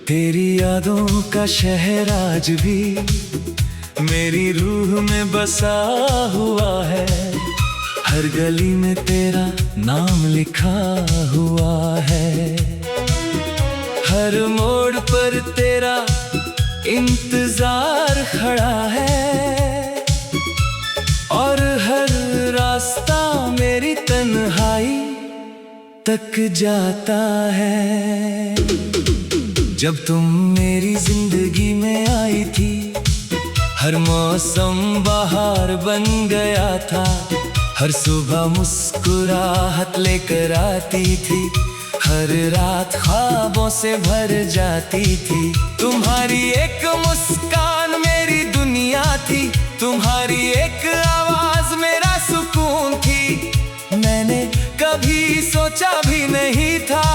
तेरी यादों का शहर आज भी मेरी रूह में बसा हुआ है। हर गली में तेरा नाम लिखा हुआ है। हर मोड़ पर तेरा इंतजार खड़ा है और हर रास्ता मेरी तन्हाई तक जाता है। जब तुम मेरी जिंदगी में आई थी, हर मौसम बहार बन गया था। हर सुबह मुस्कुराहट लेकर आती थी, हर रात ख्वाबों से भर जाती थी। तुम्हारी एक मुस्कान मेरी दुनिया थी, तुम्हारी एक आवाज मेरा सुकून थी। मैंने कभी सोचा भी नहीं था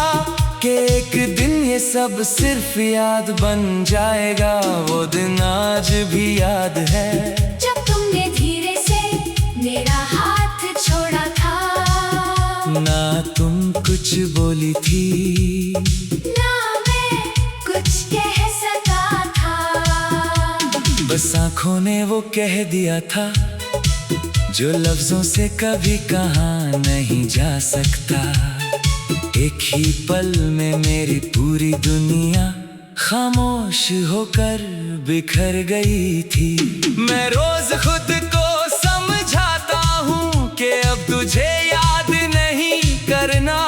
कि एक दिन ये सब सिर्फ याद बन जाएगा। वो दिन आज भी याद है जब तुमने धीरे से मेरा हाथ छोड़ा था। ना तुम कुछ बोली थी, ना मैं कुछ कह सका था। बस आँखों ने वो कह दिया था जो लफ्जों से कभी कहा नहीं जा सकता। एक ही पल में मेरी पूरी दुनिया खामोश होकर बिखर गई थी। मैं रोज खुद को समझाता हूँ कि अब तुझे याद नहीं करना,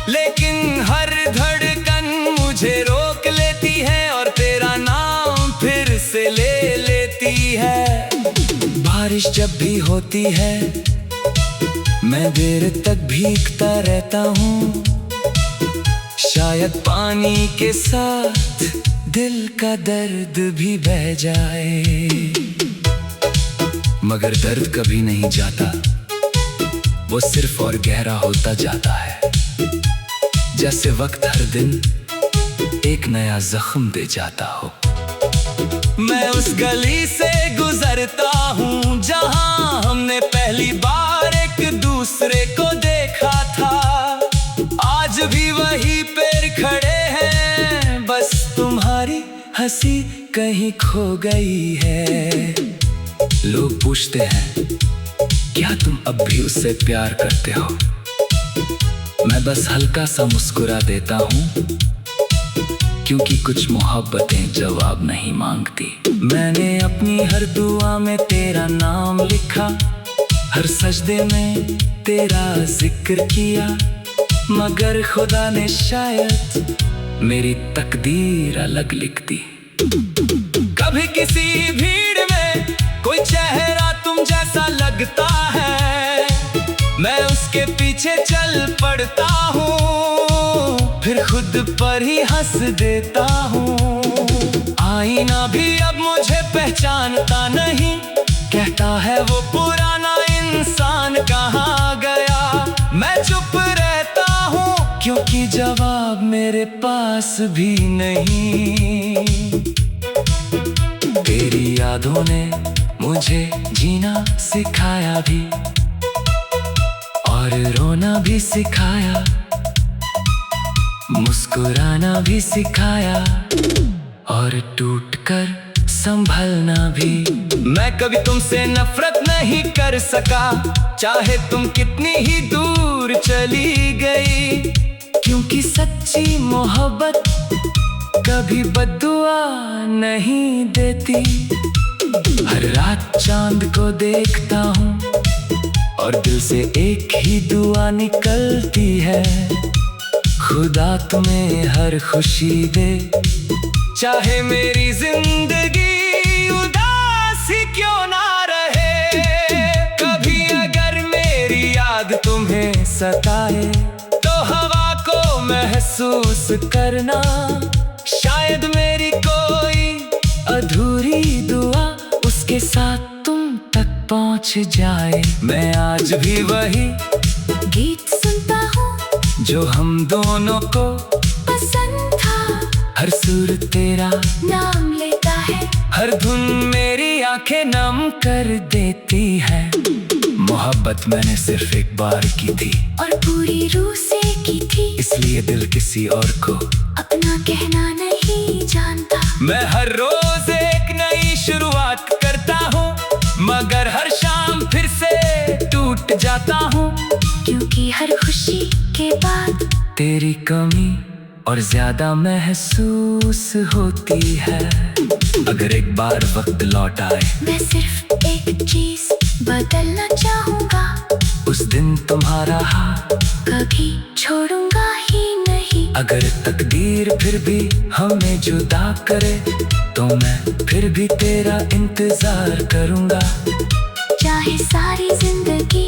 लेकिन हर धड़कन मुझे रोक लेती है और तेरा नाम फिर से ले लेती है। बारिश जब भी होती है मैं देर तक भीगता रहता हूँ। शायद पानी के साथ दिल का दर्द भी बह जाए, मगर दर्द कभी नहीं जाता, वो सिर्फ और गहरा होता जाता है। जैसे वक्त हर दिन एक नया जख्म दे जाता हो। मैं उस गली से गुजरता हूँ जहाँ हमने पहली बार एक दूसरे को देखा था। आज भी वही पेड़ खड़े हैं, बस तुम्हारी हंसी कहीं खो गई है। लोग पूछते हैं क्या तुम अब भी उससे प्यार करते हो? मैं बस हल्का सा मुस्कुरा देता हूँ, क्योंकि कुछ मोहब्बतें जवाब नहीं मांगती। मैंने अपनी हर दुआ में तेरा नाम लिखा, हर सजदे में तेरा जिक्र किया, मगर खुदा ने शायद मेरी तकदीर अलग लिख दी। कभी किसी भीड़ में कोई चेहरा तुम जैसा लगता है, मैं उसके पीछे चल पड़ता हूँ, फिर खुद पर ही हंस देता हूँ। आईना भी अब मुझे पहचानता नहीं, कहता है वो पुराना इंसान कहाँ गया। मैं चुप रहता हूँ क्योंकि जवाब मेरे पास भी नहीं। तेरी यादों ने मुझे जीना सिखाया भी और रोना भी सिखाया, मुस्कुराना भी सिखाया और टूटकर संभलना भी। मैं कभी तुमसे नफरत नहीं कर सका, चाहे तुम कितनी ही दूर चली गई, क्योंकि सच्ची मोहब्बत कभी बद्दुआ नहीं देती। हर रात चांद को देखता हूँ और दिल से एक ही दुआ निकलती है, खुदा तुम्हें हर खुशी दे, चाहे मेरी जिंदगी उदास ही क्यों ना रहे। कभी अगर मेरी याद तुम्हें सताए तो हवा को महसूस करना, शायद मेरी कोई अधूरी दुआ उसके साथ तुम तक पहुंच जाए। मैं आज भी वही गीत सुनता हूँ जो हम दोनों को पसंद था, हर सुर तेरा नाम लेता है, हर धुन मेरी आंखें नम कर देती है। मोहब्बत मैंने सिर्फ एक बार की थी और पूरी रूह से की थी, इसलिए दिल किसी और को अपना कहना नहीं। जाता हूँ, क्योंकि हर खुशी के बाद तेरी कमी और ज्यादा महसूस होती है। अगर एक बार वक्त लौट आए, मैं सिर्फ एक चीज बदलना चाहूंगा, उस दिन तुम्हारा हाथ कभी छोड़ूंगा ही नहीं। अगर तकदीर फिर भी हमें जुदा करे, तो मैं फिर भी तेरा इंतजार करूंगा। चाहे सारी जिंदगी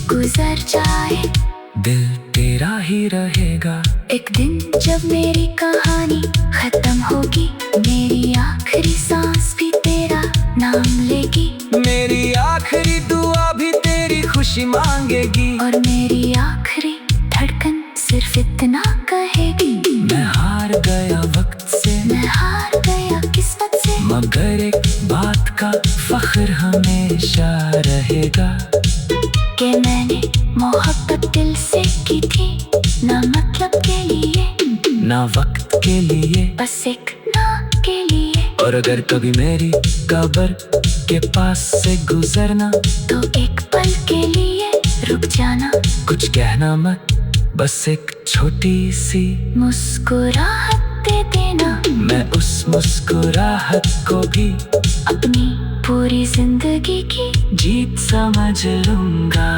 गुजर जाए, दिल तेरा ही रहेगा। एक दिन जब मेरी कहानी खत्म होगी, मेरी आखिरी सांस भी तेरा नाम लेगी। मेरी आखिरी दुआ भी तेरी खुशी मांगेगी, और मेरी आखिरी धड़कन सिर्फ इतना कहेगी, मैं हार गया वक्त से, मैं हार गया किस्मत से। मगर एक बात का फख्र हमेशा रहेगा, कि मैंने मोहब्बत दिल से की थी, ना मतलब के लिए, ना वक्त के लिए, बस एक ना के लिए। और अगर कभी मेरी कब्र के पास से गुजरना, तो एक पल के लिए रुक जाना, कुछ कहना मत, बस एक छोटी सी मुस्कुराहट दे देना। मैं उस मुस्कुराहट को भी अपनी पूरी जिंदगी की जीत समझ लूंगा।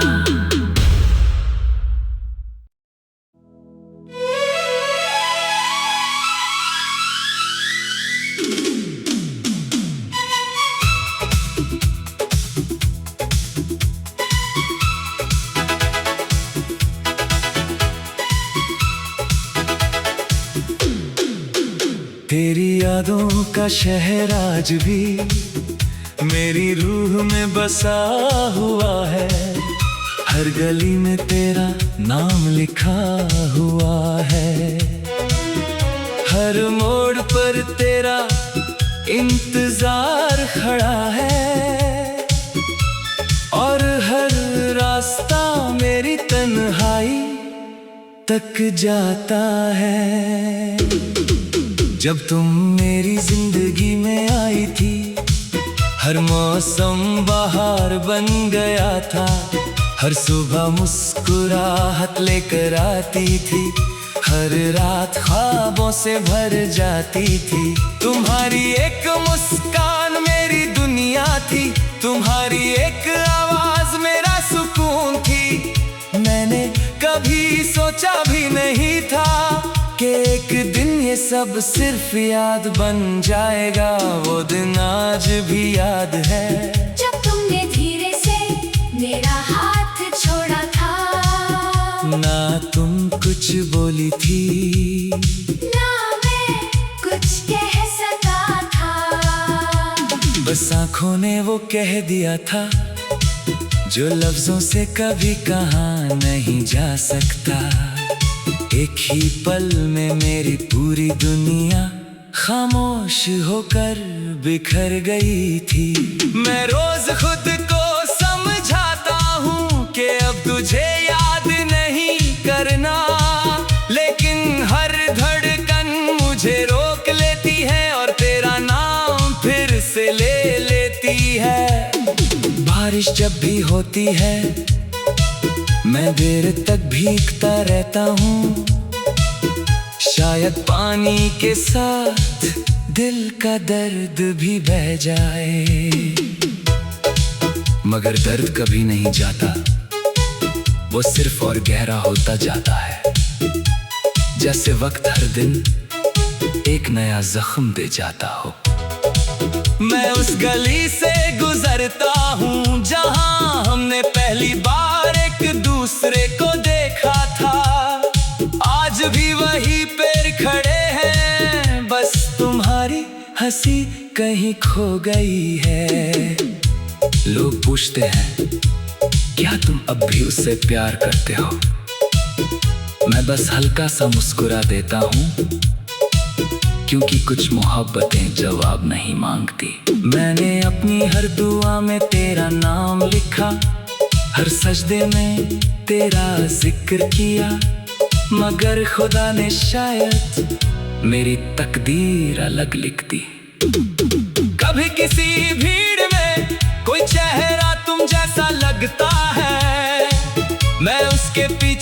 तेरी यादों का शहर आज भी मेरी रूह में बसा हुआ है। हर गली में तेरा नाम लिखा हुआ है, हर मोड़ पर तेरा इंतजार खड़ा है, और हर रास्ता मेरी तन्हाई तक जाता है। जब तुम मेरी जिंदगी में आई थी, हर मौसम बहार बन गया था, हर सुबह मुस्कुराहट लेकर आती थी, हर रात ख्वाबों से भर जाती थी। तुम्हारी एक मुस्कान मेरी दुनिया थी, तुम्हारी एक आवाज मेरा सुकून थी। मैंने कभी सोचा भी नहीं था कि एक दिन ये सब सिर्फ याद बन जाएगा। वो दिन आज भी याद है, जब तुमने धीरे से मेरा हाथ छोड़ा था, ना तुम कुछ बोली थी, ना मैं कुछ कह सका था। बस आंखों ने वो कह दिया था जो लफ्जों से कभी कहा नहीं जा सकता। एक ही पल में मेरी पूरी दुनिया खामोश होकर बिखर गई थी। मैं रोज खुद को समझाता हूँ कि अब तुझे याद नहीं करना, लेकिन हर धड़कन मुझे रोक लेती है और तेरा नाम फिर से ले लेती है। बारिश जब भी होती है मैं देर तक भीगता रहता हूँ, शायद पानी के साथ दिल का दर्द भी बह जाए। मगर दर्द कभी नहीं जाता, वो सिर्फ और गहरा होता जाता है। जैसे वक्त हर दिन एक नया जख्म दे जाता हो। मैं उस गली से गुजरता हूँ जहाँ हमने पहली बार एक दूसरे को देखा था। आज भी वहीं पर खड़े हैं, बस तुम्हारी हंसी कहीं खो गई है। लोग पूछते हैं क्या तुम अब भी उससे प्यार करते हो? मैं बस हल्का सा मुस्कुरा देता हूँ, क्योंकि कुछ मोहब्बतें जवाब नहीं मांगती। मैंने अपनी हर दुआ में तेरा नाम लिखा, हर सजदे में तेरा जिक्र किया, मगर खुदा ने शायद मेरी तकदीर अलग लिख दी। कभी किसी भीड़ में कोई चेहरा तुम जैसा लगता है,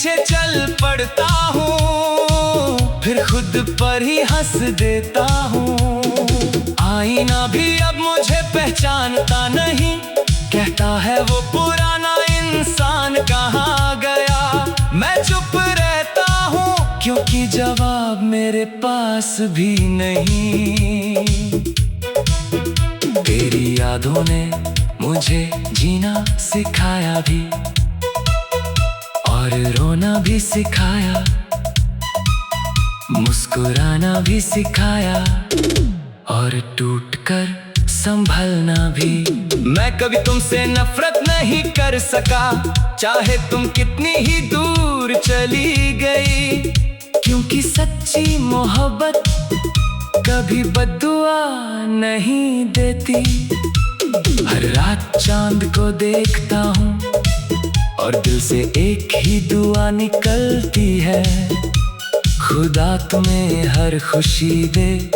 पीछे चल पड़ता हूँ, फिर खुद पर ही हंस देता हूँ। आईना भी अब मुझे पहचानता नहीं, कहता है वो पुराना इंसान कहाँ गया। मैं चुप रहता हूँ क्योंकि जवाब मेरे पास भी नहीं। तेरी यादों ने मुझे जीना सिखाया भी और रोना भी सिखाया, मुस्कुराना भी सिखाया और टूटकर संभलना भी। मैं कभी तुमसे नफरत नहीं कर सका, चाहे तुम कितनी ही दूर चली गई, क्योंकि सच्ची मोहब्बत कभी बद्दुआ नहीं देती। हर रात चांद को देखता हूँ और दिल से एक ही दुआ निकलती है, खुदा तुम्हें हर खुशी दे,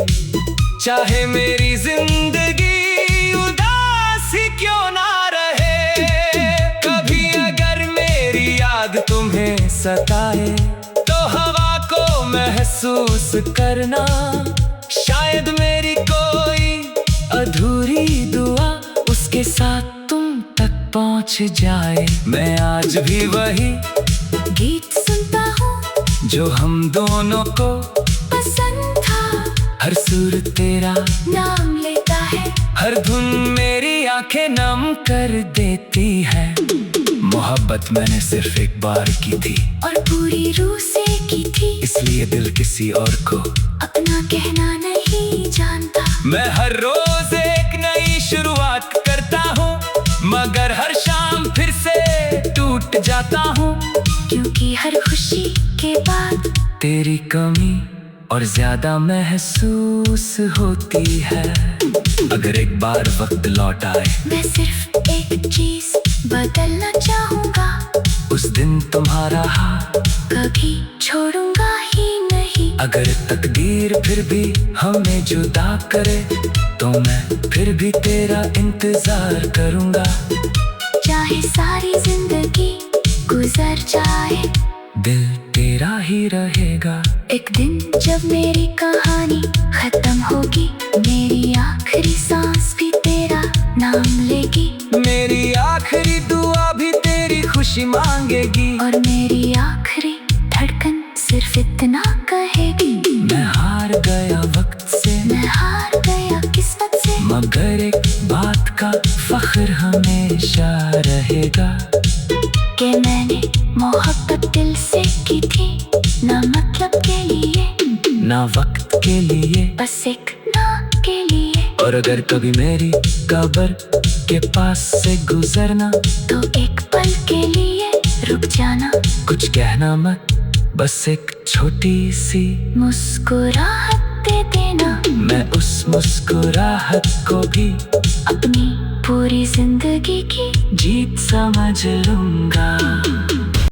चाहे मेरी जिंदगी उदास ही क्यों ना रहे। कभी अगर मेरी याद तुम्हें सताए तो हवा को महसूस करना, शायद मेरी कोई अधूरी दुआ उसके साथ तुम तक पहुंच जाए। मैं आज भी वही गीत सुनता हूँ जो हम दोनों को पसंद था, हर सुर तेरा नाम लेता है, हर धुन मेरी आंखें नम कर देती है। मोहब्बत मैंने सिर्फ एक बार की थी और पूरी रूह से की थी, इसलिए दिल किसी और को अपना कहना नहीं जानता। मैं हर रोज एक नई शुरुआत करता हूँ, मगर हर शाम फिर से टूट जाता हूँ, क्योंकि हर खुशी के बाद तेरी कमी और ज्यादा महसूस होती है। अगर एक बार वक्त लौट आए, मैं सिर्फ एक चीज बदलना चाहूँगा, उस दिन तुम्हारा हाथ कभी छोड़ूंगा ही नहीं। अगर तकदीर फिर भी हमें जुदा करे तो मैं फिर भी तेरा इंतजार करूँगा। चाहे सारी जिंदगी गुजर जाए, दिल तेरा ही रहेगा। एक दिन जब मेरी कहानी खत्म होगी, मेरी आखिरी सांस भी तेरा नाम लेगी, मेरी आखिरी दुआ भी तेरी खुशी मांगेगी, और मेरी आखिरी धड़कन सिर्फ इतना कहेगी, मैं हार गया वक्त से, मैं हार गया किस्मत से, मगर एक बात का फख्र हमेशा रहेगा कि मैंने मोहब्बत दिल से की थी, ना मतलब के लिए, ना वक्त के लिए, बस एक ना के लिए। और अगर कभी मेरी कब्र के पास से गुजरना तो एक पल के लिए रुक जाना, कुछ कहना मत, बस एक छोटी सी मुस्कुराहट दे देना। मैं उस मुस्कुराहट को भी अपनी पूरी जिंदगी की जीत समझ लूंगा।